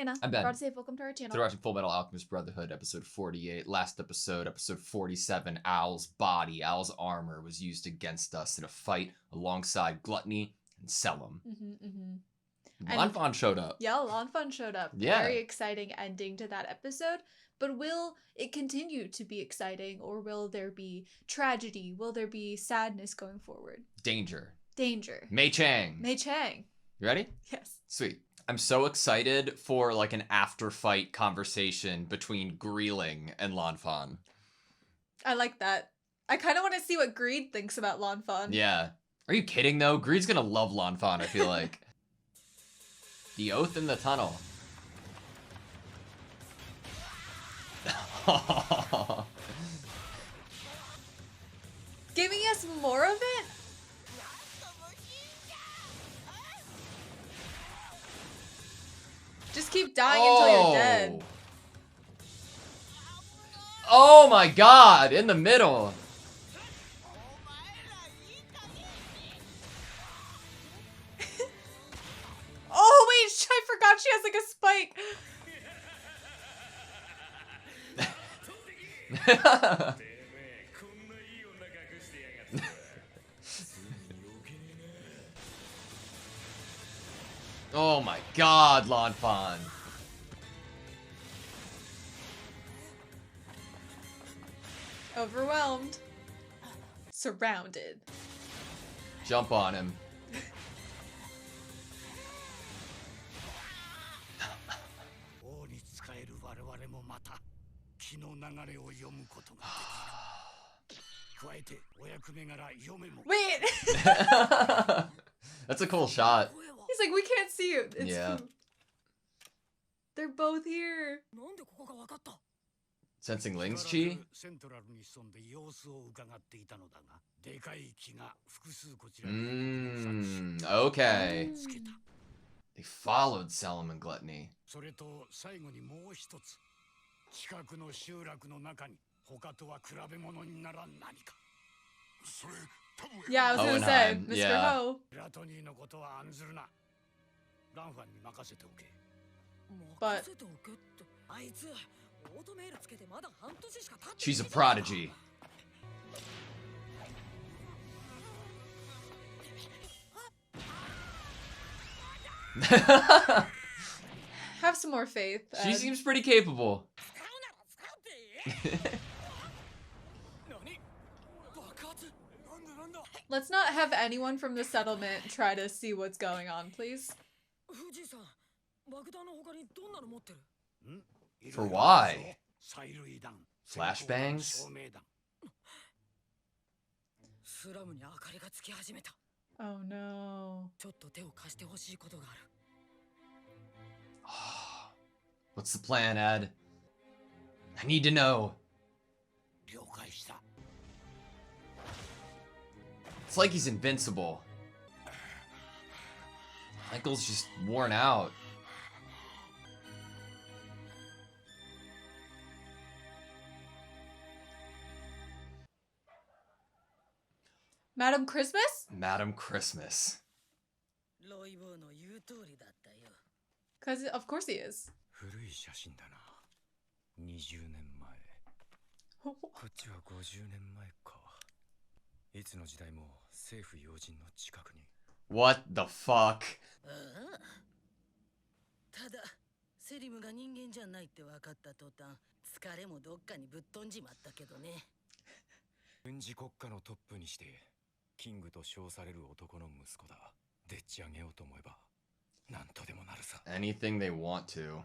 Hannah. I'm Ben. AutoSave, welcome to our channel. They're watching Fullmetal Alchemist Brotherhood, episode 48. Last episode, episode 47, Al's body, Al's armor was used against us in a fight alongside Gluttony and Selim. Lanfan showed up. Yeah, Lanfan showed up. Yeah. Very exciting ending to that episode. But will it continue to be exciting, or will there be tragedy? Will there be sadness going forward? Danger. Danger. Mei Chang. Mei Chang. You ready? Yes. Sweet. I'm so excited for like an after-fight conversation between Greeling and Lanfan. I like that. I kind of want to see what Greed thinks about Lanfan. Yeah. Are you kidding though? Greed's gonna love Lanfan, I feel like. The Oath in the Tunnel. Giving us more of it? Just keep dying until you're dead. Oh my god, in the middle. Oh wait, I forgot she has like a spike. Oh my god, Lanfan. Overwhelmed. Surrounded. Jump on him. Wait! That's a cool shot. He's like, we can't see you. It's Yeah. They're both here. Sensing Ling's chi? Okay. They followed Selim and Gluttony. Yeah, I was gonna say, Hohenheim, Mr. yeah. Ho. But She's a prodigy. have some more faith. She Ed. seems pretty capable. Let's not have anyone from the settlement try to see what's going on, please. For why? Flashbangs? Oh no. What's the plan, Ed? I need to know. It's like he's invincible. Michael's just worn out. Madam Christmas? Madam Christmas. Cause of course he is. What the fuck? ただセリムが人間じゃないって分かった途端疲れもどっかにぶっ飛んじまったけどね。軍事国家のトップにしてキングと称される男の息子だ。でっち上げようと思えばなんとでもなるさ。 Anything they want to.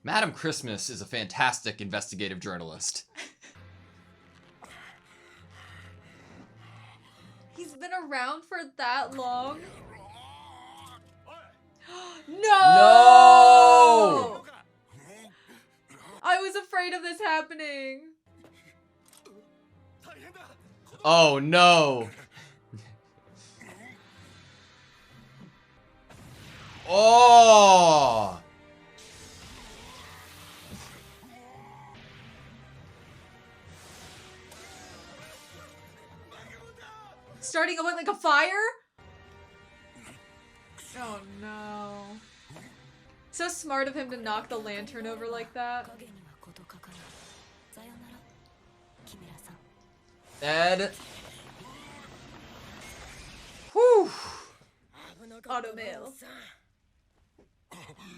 Madam Christmas is a fantastic investigative journalist. He's been around for that long? No! No! I was afraid of this happening. Oh no! Oh! Starting with like a fire? Oh no. So smart of him to knock the lantern over like that. 影には事かからさよならキメラさん Ed. Whew. Automail.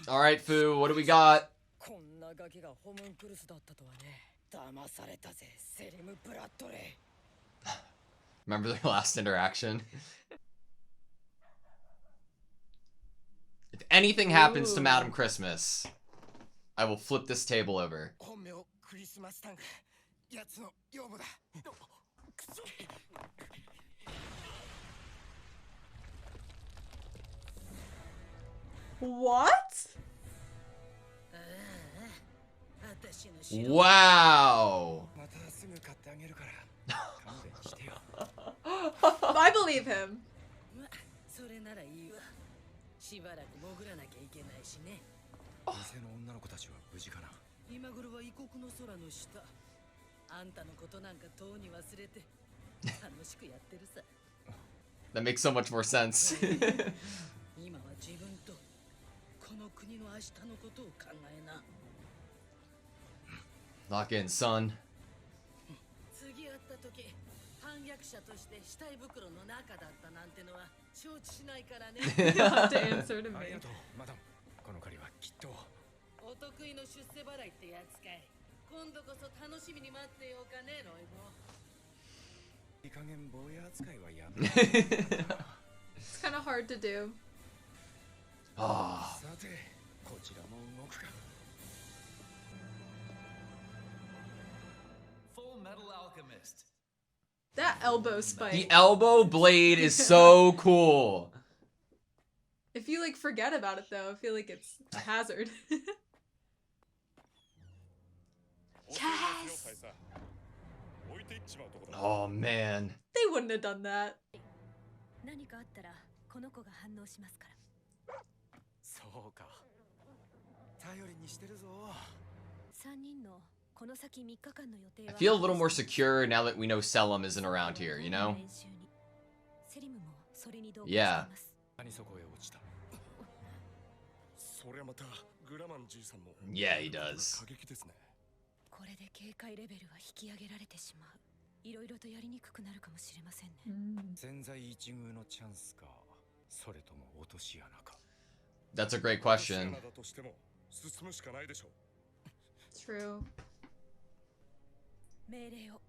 All right, Fu. What do we got? こんなガキがホムンクルスだったとはね騙されたぜセリム・ブラッドレ Remember their last interaction? If anything happens to Ooh. Madam Christmas, I will flip this table over. イ本名クリスマスタング奴の養母だくそ What? 私の城 Wow. またすぐ買ってあげるから勘弁してよ I believe him. まそれならいいわしばらく潜らなきゃいけないしね店の女の子たちは無事かな今頃は異国の空の下あんたのことなんかとうに忘れて楽しくやってるさ That makes so much more sense. 今は自分とこの国の明日のことを考えな Lock in, son. 次会った時反逆者として死体袋の中だったなんてのは承知しないからね You have to answer to あり me. がとうマダムこの借りはきっとお得意の出世払いってやつかい今度こそ楽しみに待ってようかねロイボいい加減坊や扱いはやめ It's kind of hard to do. Ah. さてこちらも動くか Fullmetal Alchemist. That elbow spike. The elbow blade is so cool. If you like forget about it though, I feel like it's a hazard. Yes! Oh man. They wouldn't have done that. 何かあったらこの子が反応しますからそうか頼りにしてるぞ3人のこの先3日間の予定 I は feel a little more secure now that we know Selim isn't around here, you know? 練習にセリムもそれに同行 Yeah. しています何そこへ落ちたそりゃまたグラマンじいさんの Yeah, he does. 過激ですねこれで警戒レベルは引き上げられてしまういろいろとやりにくくなるかもしれませんね 千載一遇のチャンスかそれとも落とし穴か That's a great question. だとしても進むしかないでしょ True. 命令を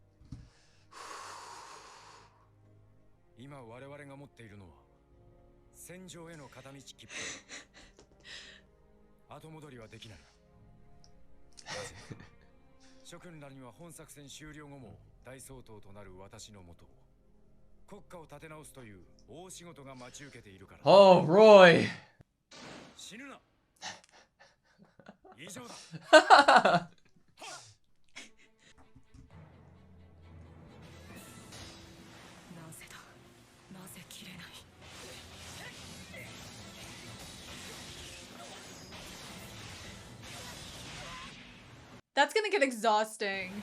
今我々が持っているのは戦場への片道切符後戻りはできないなぜ諸君らには本作戦終了後も大総統となる私のもと国家を立て直すという大仕事が待ち受けているから Oh, Roy. 死ぬな以上だ なぜだなぜ切れない That's gonna get exhausting.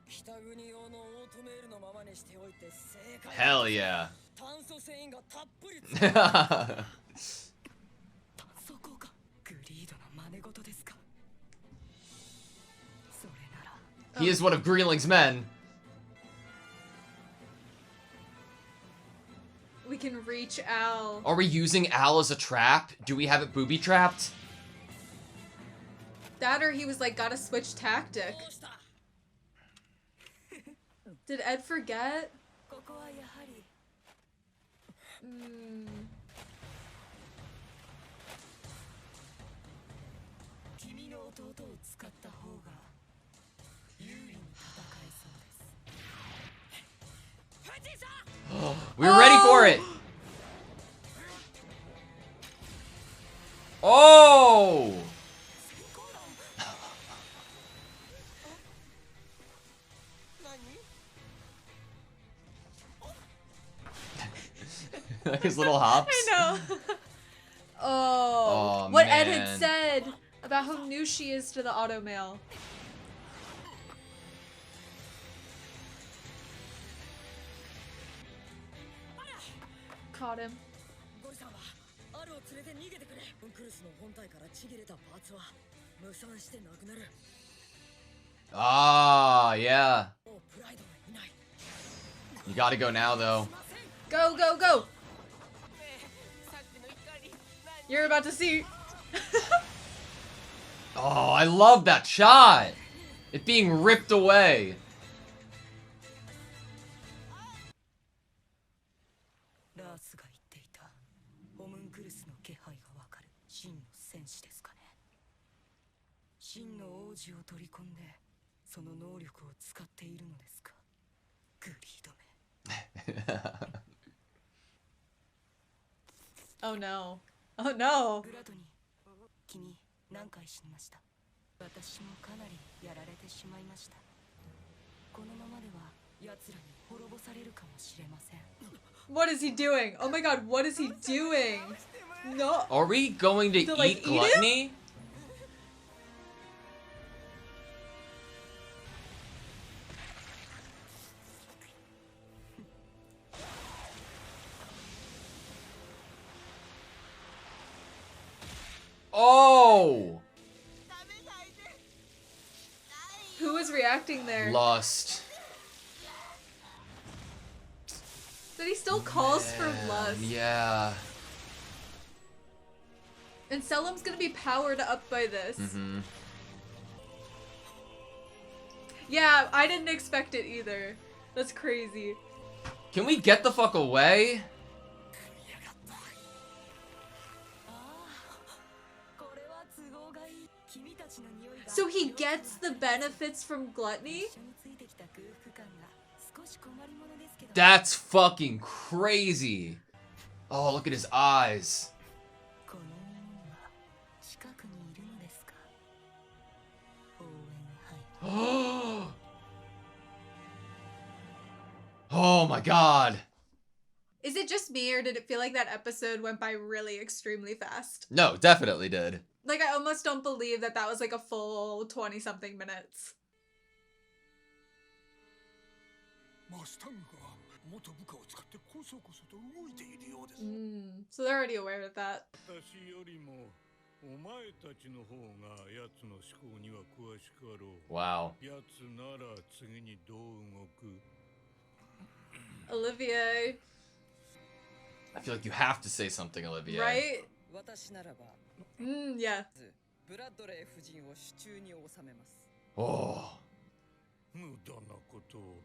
北国用のオートメールのままにしておいて正解 Hell yeah. 炭素繊維がたっぷりついてる炭素効果グリードの真似事ですかそれなら He is one of Greenling's men. We can reach Al. Are we using Al as a trap? Do we have it booby trapped? That or he was like, gotta switch tactic. どうした Did Ed forget? ここはやはり Mm. 君の弟を使った方が有利に戦えそうです藤井さん We were ready for it. Oh! Like his little hops. I know. Oh, Oh, what Ed had man. said about how new she is to the automail. caught him. ゴリさんはアルを連れて逃げてくれ。ホンクルスの本体からちぎれたパーツは無産してなくなる。 Ah, yeah. もうプライドはいない。 You gotta go now, though. Go, go, go! You're about to see. Oh, I love that shot! It being ripped away. ラースが言っていたホムンクルスの気配がわかる真の戦士ですかね。真の王子を取り込んでその能力を使っているのですか。グリードめ。 Oh no. Oh no. ブラドニー、君何回死にました。私もかなりやられてしまいました。このままでは奴らに滅ぼされるかもしれません。 What is he doing? Oh my god, what is he doing? No. Are we going to like, eat eat him? gluttony? Oh! Who was reacting there? Lust. But he still calls for lust. Yeah. And Selim's gonna be powered up by this. Mm-hmm. Yeah, I didn't expect it either. That's crazy. Can we get the fuck away? So he gets the benefits from gluttony? That's fucking crazy. Oh, look at his eyes. Oh my god. Is it just me, or did it feel like that episode went by really extremely fast? No, definitely did. Like, I almost don't believe that that was like a full 20-something minutes. マスタングが元部下を使ってこそこそと動いているようです。 So they're already aware of that. 私よりもお前たちの方が奴の思考には詳しかろう。 Wow. 奴なら次にどう動く？ Olivier. I feel like you have to say something, Olivier. Right? 私ならば Yeah. ブラッドレー夫人を手中に収めます。 Oh, 無駄なことを。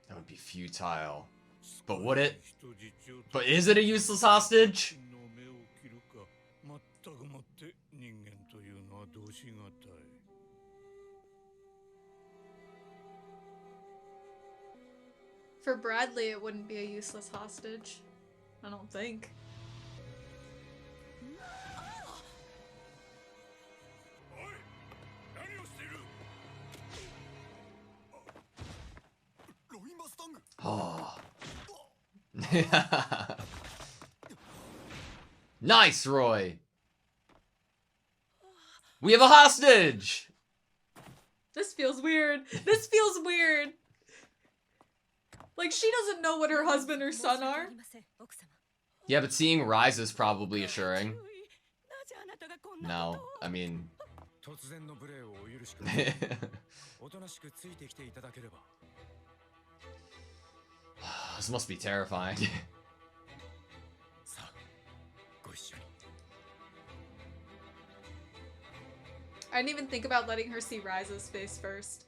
that would be futile. But would it? 人質を But is it a useless hostage? の目を切るか。まったくもって人間というのはどうしがたい。 For Bradley, it wouldn't be a useless hostage. I don't think. おい、何をしている？ ロイマスタング。 Oh. Nice, Roy. We have a hostage. This feels weird. This feels weird. Like, she doesn't know what her husband or son are. Yeah, but seeing Rise is probably assuring. No, I mean... 突然の無礼をお許しください。おとなしくついてきていただければ。 This must be terrifying. さあ、ご一緒に。 I didn't even think about letting her see Rise's face first.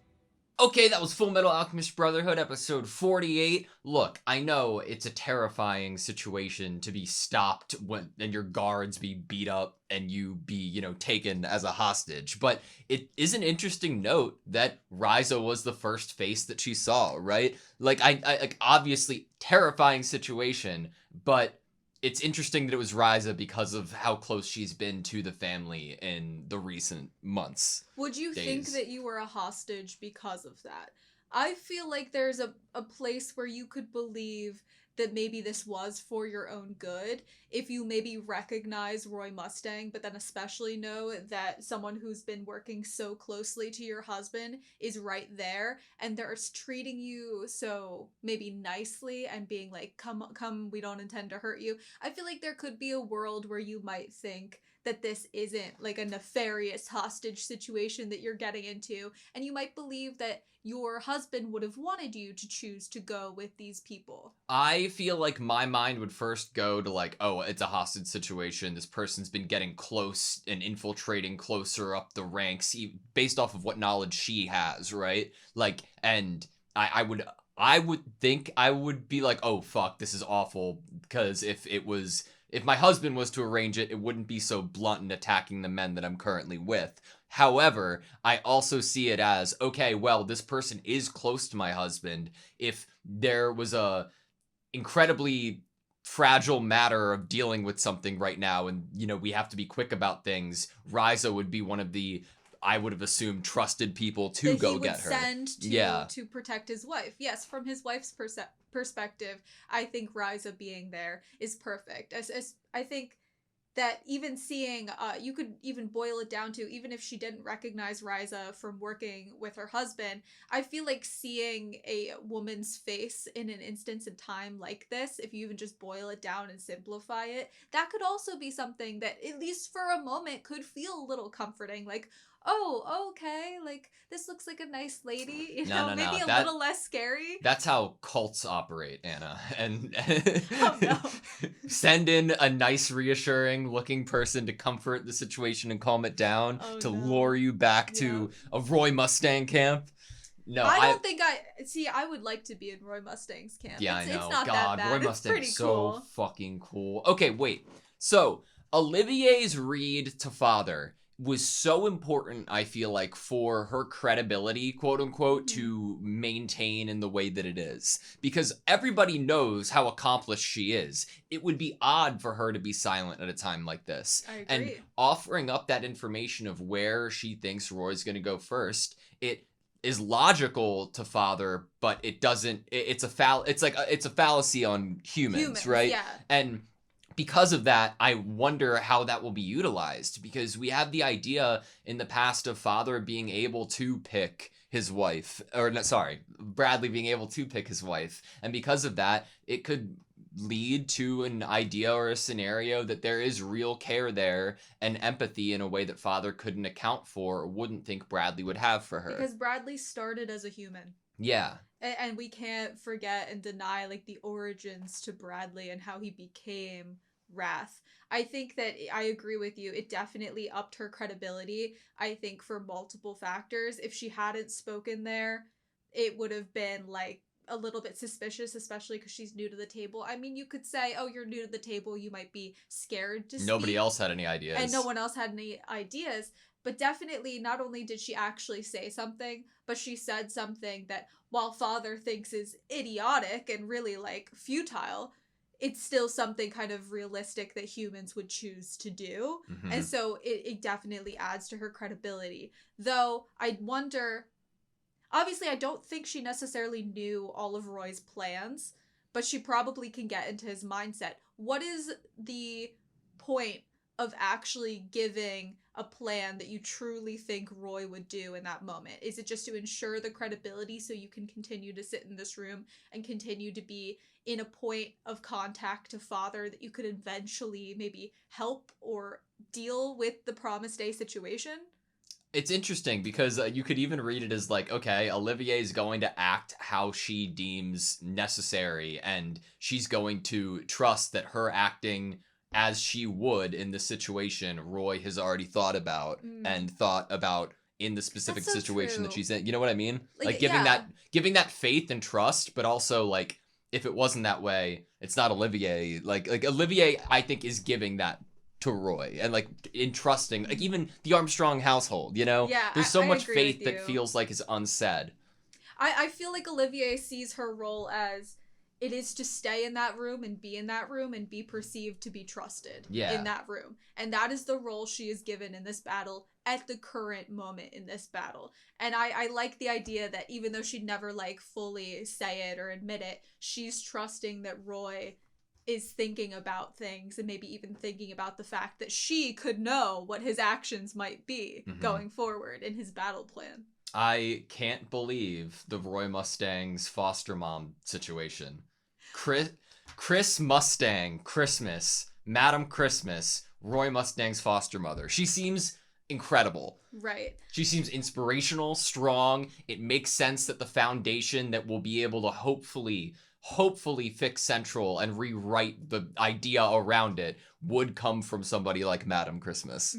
Okay, that was Fullmetal Alchemist Brotherhood, episode 48. Look, I know it's a terrifying situation to be stopped when and your guards be beat up and you be, you know, taken as a hostage. But it is an interesting note that Ryza was the first face that she saw, right? Like, I like, obviously terrifying situation, but it's interesting that it was Ryza because of how close she's been to the family in the recent months. Would you think Days. that you were a hostage because of that? I feel like there's a place where you could believe that maybe this was for your own good, if you maybe recognize Roy Mustang, but then especially know that someone who's been working so closely to your husband is right there, and they're treating you so maybe nicely and being like, come, we don't intend to hurt you. I feel like there could be a world where you might think that this isn't like a nefarious hostage situation that you're getting into, and you might believe that your husband would have wanted you to choose to go with these people. I feel like my mind would first go to like, oh, it's a hostage situation. This person's been getting close and infiltrating closer up the ranks based off of what knowledge she has, right? Like, and I would think I would be like, oh, fuck, this is awful, because if my husband was to arrange it, it wouldn't be so blunt and attacking the men that I'm currently with. However, I also see it as, okay, well, this person is close to my husband. If there was a incredibly fragile matter of dealing with something right now, and, you know, we have to be quick about things, Ryza would be one of the, I would have assumed, trusted people to that go get her. Send to protect his wife. Yes, from his wife's perspective, I think Ryza being there is perfect. As I think that even seeing, you could even boil it down to, even if she didn't recognize Ryza from working with her husband, I feel like seeing a woman's face in an instance in time like this, if you even just boil it down and simplify it, that could also be something that, at least for a moment, could feel a little comforting. Like, oh, okay, like, this looks like a nice lady, you know, maybe a little less scary. That's how cults operate, Anna. And oh, no. Send in a nice, reassuring looking person to comfort the situation and calm it down, lure you back to a Roy Mustang camp. No, I don't think I would like to be in Roy Mustang's camp. Yeah, I know. It's not God, that bad. Roy Mustang's so cool. fucking cool. Okay, wait. So, Olivier's read to Father was so important, I feel like, for her credibility, quote unquote, to maintain in the way that it is. Because everybody knows how accomplished she is. It would be odd for her to be silent at a time like this. I agree. And offering up that information of where she thinks Roy's going to go first, it is logical to Father, but it doesn't, it's a fallacy on humans, right? Yeah. And because of that, I wonder how that will be utilized, because we have the idea in the past of Father being able to pick his wife, Bradley being able to pick his wife. And because of that, it could lead to an idea or a scenario that there is real care there and empathy in a way that Father couldn't account for or wouldn't think Bradley would have for her. Because Bradley started as a human. Yeah. And we can't forget and deny, like, the origins to Bradley and how he became Wrath. I think that I agree with you. It definitely upped her credibility, I think, for multiple factors. If she hadn't spoken there, it would have been, like, a little bit suspicious, especially because she's new to the table. I mean, you could say, oh, you're new to the table, you might be scared to speak. Nobody else had any ideas. And no one else had any ideas. But definitely, not only did she actually say something, but she said something that, while Father thinks is idiotic and really, like, futile, it's still something kind of realistic that humans would choose to do. Mm-hmm. And so it definitely adds to her credibility. Though, I wonder, obviously, I don't think she necessarily knew all of Roy's plans, but she probably can get into his mindset. What is the point of actually giving a plan that you truly think Roy would do in that moment? Is it just to ensure the credibility so you can continue to sit in this room and continue to be in a point of contact to Father that you could eventually maybe help or deal with the Promised Day situation? It's interesting because you could even read it as like, okay, Olivier is going to act how she deems necessary, and she's going to trust that her acting as she would in this situation, Roy has already thought about and thought about in the specific situation that she's in. You know what I mean? Like giving that faith and trust, but also like, if it wasn't that way, it's not Olivier. Like Olivier, I think, is giving that to Roy and like entrusting, like even the Armstrong household, you know? Yeah, there's so much faith that feels like is unsaid. I feel like Olivier sees her role as, it is to stay in that room and be perceived to be trusted in that room. And that is the role she is given in this battle at the current moment in this battle. And I like the idea that even though she'd never like fully say it or admit it, she's trusting that Roy is thinking about things and maybe even thinking about the fact that she could know what his actions might be going forward in his battle plan. I can't believe the Roy Mustang's foster mom situation. Chris Mustang, Christmas, Madam Christmas, Roy Mustang's foster mother. She seems incredible. Right. She seems inspirational, strong. It makes sense that the foundation that will be able to hopefully fix Central and rewrite the idea around it would come from somebody like Madam Christmas.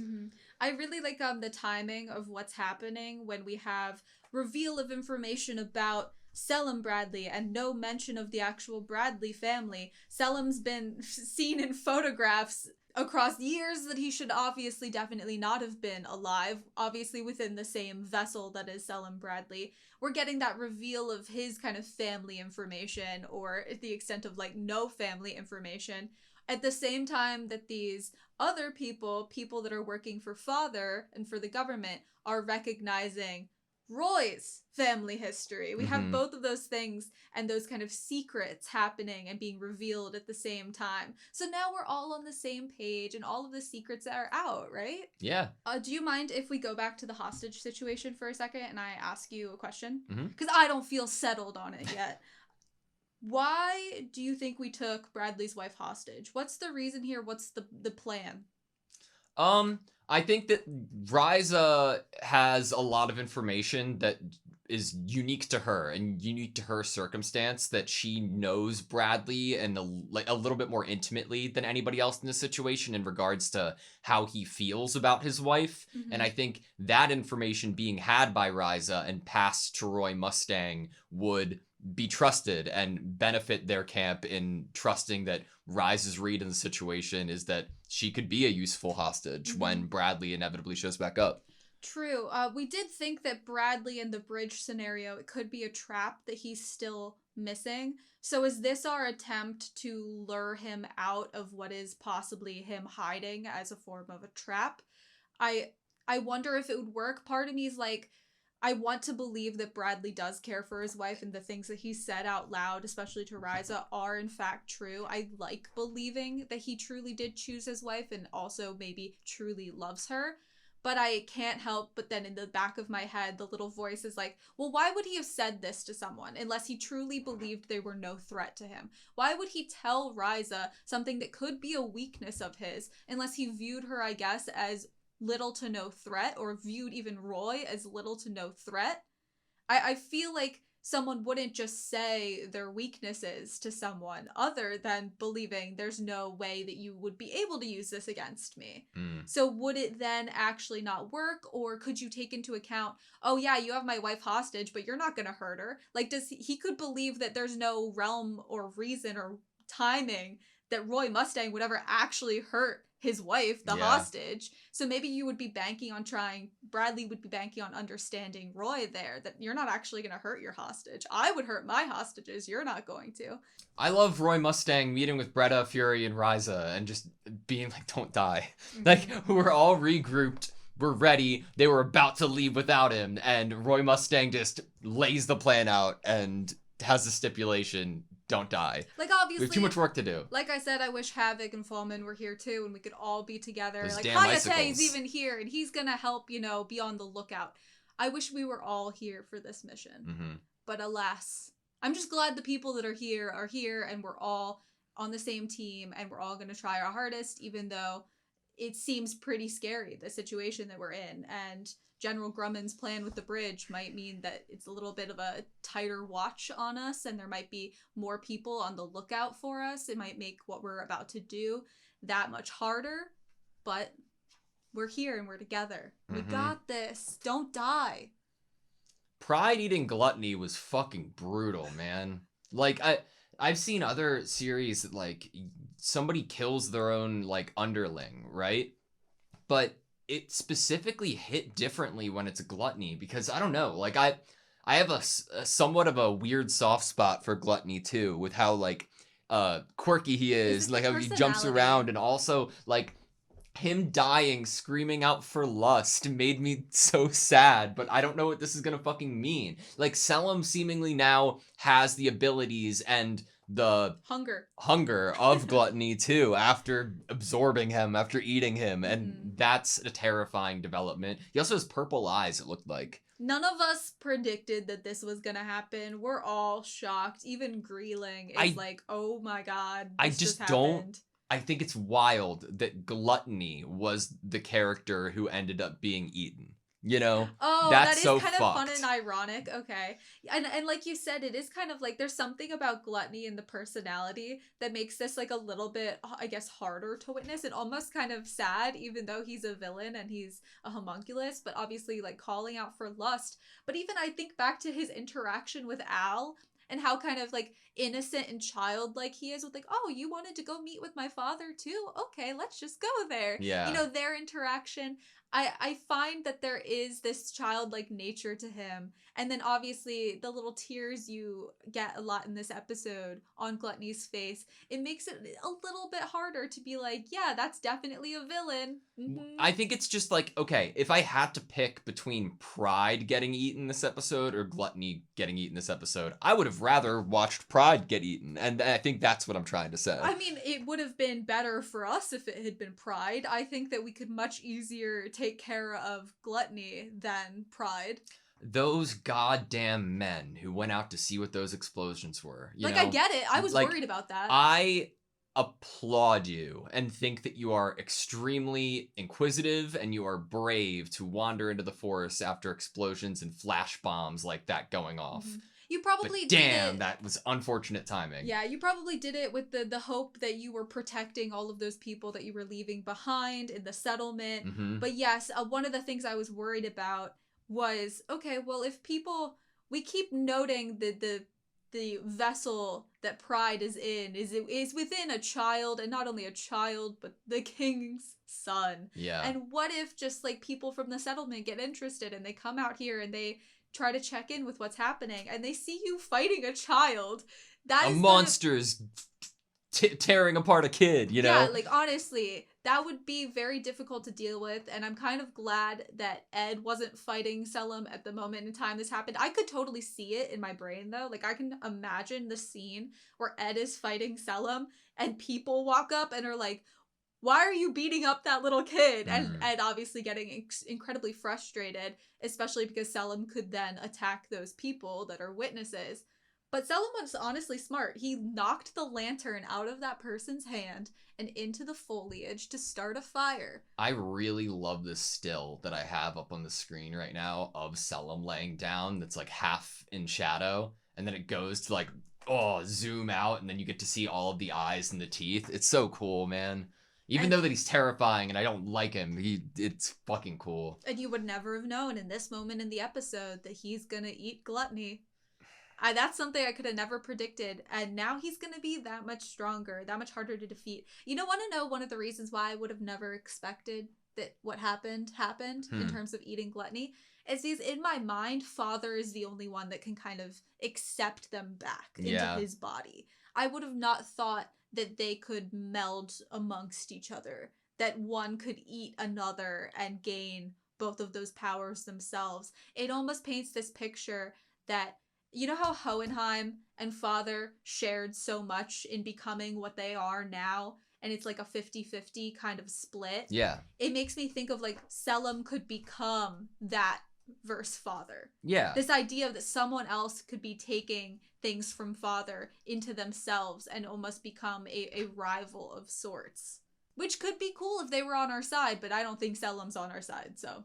I really like the timing of what's happening when we have reveal of information about Selim Bradley and no mention of the actual Bradley family. Selim's been seen in photographs across years that he should obviously definitely not have been alive, obviously within the same vessel that is Selim Bradley. We're getting that reveal of his kind of family information, or at the extent of like no family information, at the same time that these other people that are working for Father and for the government, are recognizing Roy's family history. We have both of those things and those kind of secrets happening and being revealed at the same time. So now we're all on the same page and all of the secrets are out, right? Yeah. Do you mind if we go back to the hostage situation for a second and I ask you a question? Because I don't feel settled on it yet. Why do you think we took Bradley's wife hostage? What's the reason here? What's the plan? I think that Ryza has a lot of information that is unique to her and unique to her circumstance, that she knows Bradley and a little bit more intimately than anybody else in this situation in regards to how he feels about his wife. And I think that information being had by Ryza and passed to Roy Mustang would be trusted and benefit their camp in trusting that Ryza's read in the situation is that she could be a useful hostage when Bradley inevitably shows back up. True. We did think that Bradley in the bridge scenario, it could be a trap that he's still missing. So is this our attempt to lure him out of what is possibly him hiding as a form of a trap? I wonder if it would work. Part of me is like, I want to believe that Bradley does care for his wife and the things that he said out loud, especially to Ryza, are in fact true. I like believing that he truly did choose his wife and also maybe truly loves her. But I can't help but then in the back of my head, the little voice is like, well, why would he have said this to someone unless he truly believed they were no threat to him? Why would he tell Ryza something that could be a weakness of his unless he viewed her, I guess, as little to no threat, or viewed even Roy as little to no threat? I feel like someone wouldn't just say their weaknesses to someone other than believing there's no way that you would be able to use this against me. So would it then actually not work? Or could you take into account, oh yeah, you have my wife hostage, but you're not going to hurt her? Like, he could believe that there's no realm or reason or timing that Roy Mustang would ever actually hurt his wife, the hostage. So maybe you would be banking on Bradley would be banking on understanding Roy there, that you're not actually going to hurt your hostage. I would hurt my hostages. You're not going to. I love Roy Mustang meeting with Bretta, Fury, and Ryza and just being like, don't die. Like, we're all regrouped. We're ready. They were about to leave without him. And Roy Mustang just lays the plan out and has the stipulation, don't die. Like, obviously, we have too much work to do. Like I said, I wish Havoc and Fallman were here too, and we could all be together. Those like, damn Hayate is icicles. even here, and he's gonna help, be on the lookout. I wish we were all here for this mission. But alas, I'm just glad the people that are here, and we're all on the same team, and we're all gonna try our hardest, even though it seems pretty scary, the situation that we're in. And General Grumman's plan with the bridge might mean that it's a little bit of a tighter watch on us, and there might be more people on the lookout for us. It might make what we're about to do that much harder, but we're here and we're together. We got this. Don't die. Pride eating gluttony was fucking brutal, man. Like, I've seen other series that, like, somebody kills their own, like, underling, right? But it specifically hit differently when it's gluttony, because I don't know, like, I I have a somewhat of a weird soft spot for Gluttony too, with how like quirky he Is is, it like the how he jumps personality? around, and also like him dying, screaming out for lust made me so sad, but I don't know what this is gonna fucking mean. Like, Selim seemingly now has the abilities and the hunger of Gluttony too, after absorbing him, after eating him, and that's a terrifying development. He also has purple eyes, it looked like. None of us predicted that this was gonna happen. We're all shocked. Even Greeling is like, oh my god, I this just happened. don't. I think it's wild that Gluttony was the character who ended up being eaten. You know? Oh, that's that is so kind fucked. of fun and ironic. Okay. And like you said, it is kind of like there's something about Gluttony and the personality that makes this like a little bit, I guess, harder to witness and almost kind of sad, even though he's a villain and he's a homunculus, but obviously like calling out for lust. But even I think back to his interaction with Al and how kind of like innocent and childlike he is with like, oh, you wanted to go meet with my father too? Okay, let's just go there. Yeah. You know, their interaction. I find that there is this childlike nature to him. And then obviously the little tears you get a lot in this episode on Gluttony's face, it makes it a little bit harder to be like, yeah, that's definitely a villain. Mm-hmm. I think it's just like, okay, if I had to pick between Pride getting eaten this episode or Gluttony getting eaten this episode, I would have rather watched Pride get eaten. And I think that's what I'm trying to say. I mean, it would have been better for us if it had been Pride. I think that we could much easier take care of Gluttony than Pride. Those goddamn men who went out to see what those explosions were. You know? I get it. I was like, worried about that. I applaud you and think that you are extremely inquisitive and you are brave to wander into the forest after explosions and flash bombs like that going off. Mm-hmm. You probably but did damn, it. that was unfortunate timing. Yeah, you probably did it with the hope that you were protecting all of those people that you were leaving behind in the settlement. Mm-hmm. But yes, one of the things I was worried about was, okay, well, if people, we keep noting the vessel that Pride is in is within a child, and not only a child, but the king's son. Yeah. And what if just like people from the settlement get interested and they come out here and they try to check in with what's happening and they see you fighting a child? That a is monster's tearing apart a kid, you know? Yeah, like honestly, that would be very difficult to deal with, and I'm kind of glad that Ed wasn't fighting Selim at the moment in time this happened. I could totally see it in my brain though. Like I can imagine the scene where Ed is fighting Selim and people walk up and are like, why are you beating up that little kid? And obviously getting incredibly frustrated, especially because Selim could then attack those people that are witnesses. But Selim was honestly smart. He knocked the lantern out of that person's hand and into the foliage to start a fire. I really love this still that I have up on the screen right now of Selim laying down that's like half in shadow. And then it goes to like, zoom out. And then you get to see all of the eyes and the teeth. It's so cool, man. Even though that he's terrifying and I don't like him, it's fucking cool. And you would never have known in this moment in the episode that he's gonna eat Gluttony. That's something I could have never predicted, and now he's going to be that much stronger, that much harder to defeat. You want to know one of the reasons why I would have never expected that what happened in terms of eating Gluttony? Is because in my mind, Father is the only one that can kind of accept them back into his body. I would have not thought that they could meld amongst each other, that one could eat another and gain both of those powers themselves. It almost paints this picture that, you know how Hohenheim and Father shared so much in becoming what they are now, and it's like a 50-50 kind of split? Yeah. It makes me think of like Selim could become that versus Father. Yeah. This idea that someone else could be taking things from Father into themselves and almost become a rival of sorts. Which could be cool if they were on our side, but I don't think Selim's on our side, so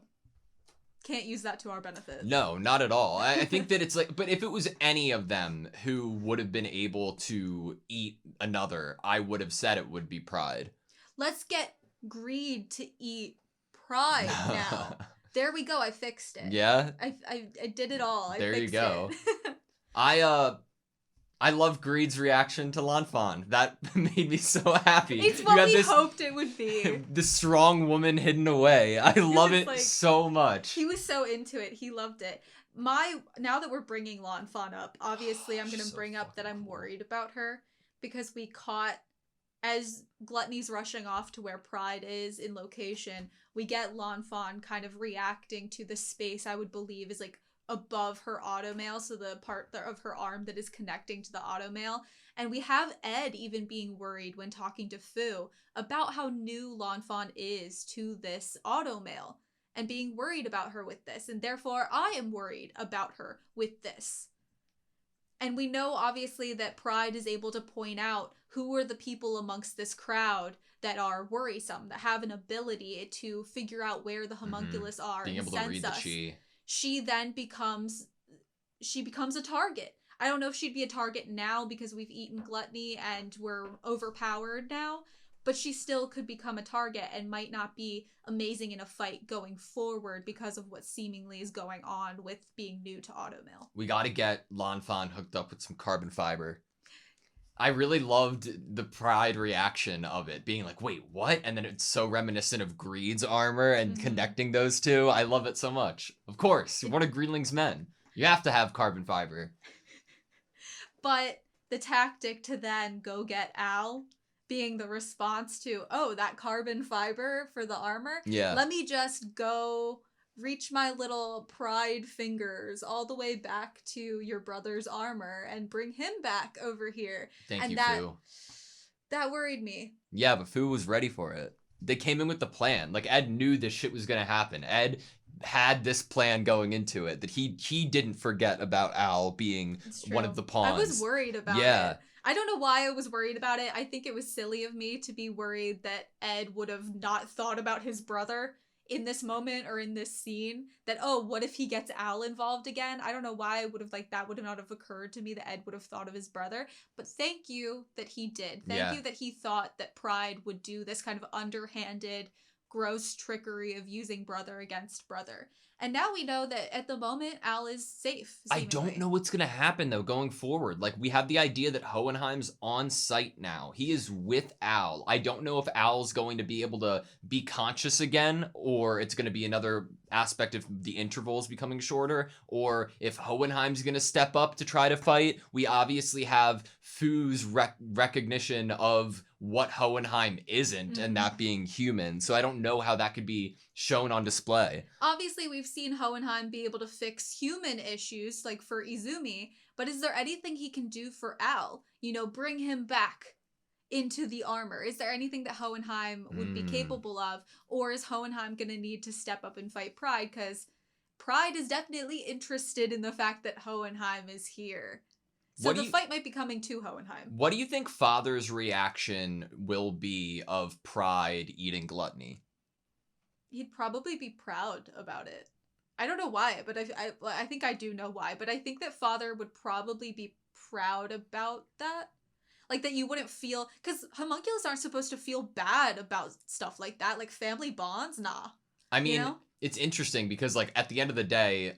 can't use that to our benefit. No, not at all. I think that it's like, but if it was any of them who would have been able to eat another, I would have said it would be Pride. Let's get Greed to eat Pride now. There we go. I fixed it. Yeah? I did it all. There you fixed go. it. I love Greed's reaction to Lanfan. That made me so happy. It's what we hoped it would be. The strong woman hidden away. I love it like, so much. He was so into it. He loved it. now that we're bringing Lan Fan up, obviously I'm going to She's so bring up that fucking I'm cool. worried about her because we caught, as Gluttony's rushing off to where Pride is in location, we get Lan Fan kind of reacting to the space I would believe is like above her automail, so the part of her arm that is connecting to the automail. And we have Ed even being worried when talking to Fu about how new Lan Fan is to this automail and being worried about her with this. And therefore, I am worried about her with this. And we know, obviously, that Pride is able to point out who are the people amongst this crowd that are worrisome, that have an ability to figure out where the homunculus are Being and able to sense read the us. chi. She then becomes a target. I don't know if she'd be a target now because we've eaten Gluttony and we're overpowered now, but she still could become a target and might not be amazing in a fight going forward because of what seemingly is going on with being new to automail. We got to get Lan Fan hooked up with some carbon fiber. I really loved the Pride reaction of it, being like, wait, what? And then it's so reminiscent of Greed's armor and connecting those two. I love it so much. Of course, one of Greenling's men. You have to have carbon fiber. But the tactic to then go get Al being the response to, oh, that carbon fiber for the armor? Yeah. Let me just go reach my little Pride fingers all the way back to your brother's armor and bring him back over here. Thank you, Fu. Fu. That worried me. Yeah, but Fu was ready for it. They came in with the plan. Like, Ed knew this shit was going to happen. Ed had this plan going into it, that he didn't forget about Al being one of the pawns. I was worried about it. I don't know why I was worried about it. I think it was silly of me to be worried that Ed would have not thought about his brother in this moment or in this scene. That, oh, what if he gets Al involved again? I don't know why I would have, that would not have occurred to me that Ed would have thought of his brother. But thank you that he did. Thank you that he thought that Pride would do this kind of underhanded, gross trickery of using brother against brother. And now we know that at the moment, Al is safe, seemingly. I don't know what's going to happen, though, going forward. Like, we have the idea that Hohenheim's on site now. He is with Al. I don't know if Al's going to be able to be conscious again, or it's going to be another aspect of the intervals becoming shorter, or if Hohenheim's going to step up to try to fight. We obviously have Fu's recognition of what Hohenheim isn't, and that being human. So I don't know how that could be shown on display. Obviously, we've seen Hohenheim be able to fix human issues, like for Izumi, but is there anything he can do for Al? You know, bring him back into the armor. Is there anything that Hohenheim would be capable of? Or is Hohenheim going to need to step up and fight Pride? Because Pride is definitely interested in the fact that Hohenheim is here. So the fight might be coming to Hohenheim. What do you think Father's reaction will be of Pride eating Gluttony? He'd probably be proud about it. I don't know why, but I think I do know why. But I think that Father would probably be proud about that. Like, that you wouldn't feel... Because homunculus aren't supposed to feel bad about stuff like that. Like, family bonds? Nah. I mean, you know? It's interesting because, like, at the end of the day,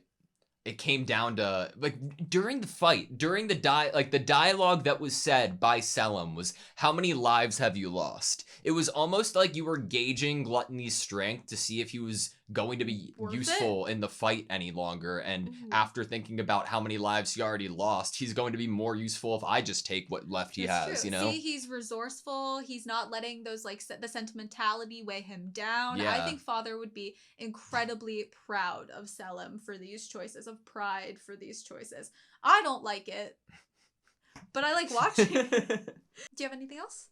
it came down to, like, during the fight, during the dialogue that was said by Selim was, how many lives have you lost? It was almost like you were gauging Gluttony's strength to see if he was going to be useful in the fight any longer. And after thinking about how many lives he already lost, he's going to be more useful if I just take what left he has, you know? See, he's resourceful. He's not letting those, like, the sentimentality weigh him down. Yeah. I think Father would be incredibly proud of Selim for these choices, of Pride for these choices. I don't like it, but I like watching it. Do you have anything else?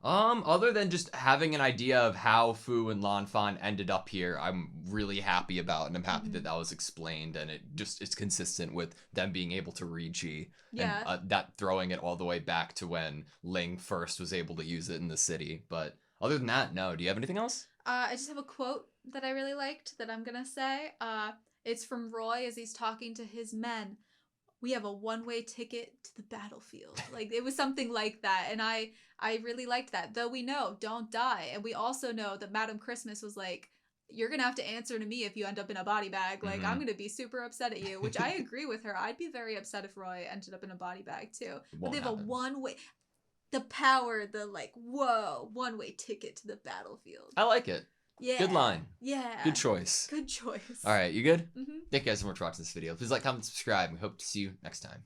Other than just having an idea of how Fu and Lan Fan ended up here, I'm really happy about, and I'm happy that was explained, and it's consistent with them being able to read Chi. Yeah. And that throwing it all the way back to when Ling first was able to use it in the city. But other than that, no. Do you have anything else? I just have a quote that I really liked that I'm gonna say. It's from Roy as he's talking to his men. We have a one-way ticket to the battlefield. Like, it was something like that. And I really liked that. Though we know, don't die. And we also know that Madame Christmas was like, you're going to have to answer to me if you end up in a body bag. Like, I'm going to be super upset at you, which I agree with her. I'd be very upset if Roy ended up in a body bag too. But they have a one-way, the power, the like, whoa, one-way ticket to the battlefield. I like it. Yeah. Good line. Yeah. Good choice. Good choice. All right, you good? Mm-hmm. Thank you guys so much for watching this video. Please like, comment, subscribe. We hope to see you next time.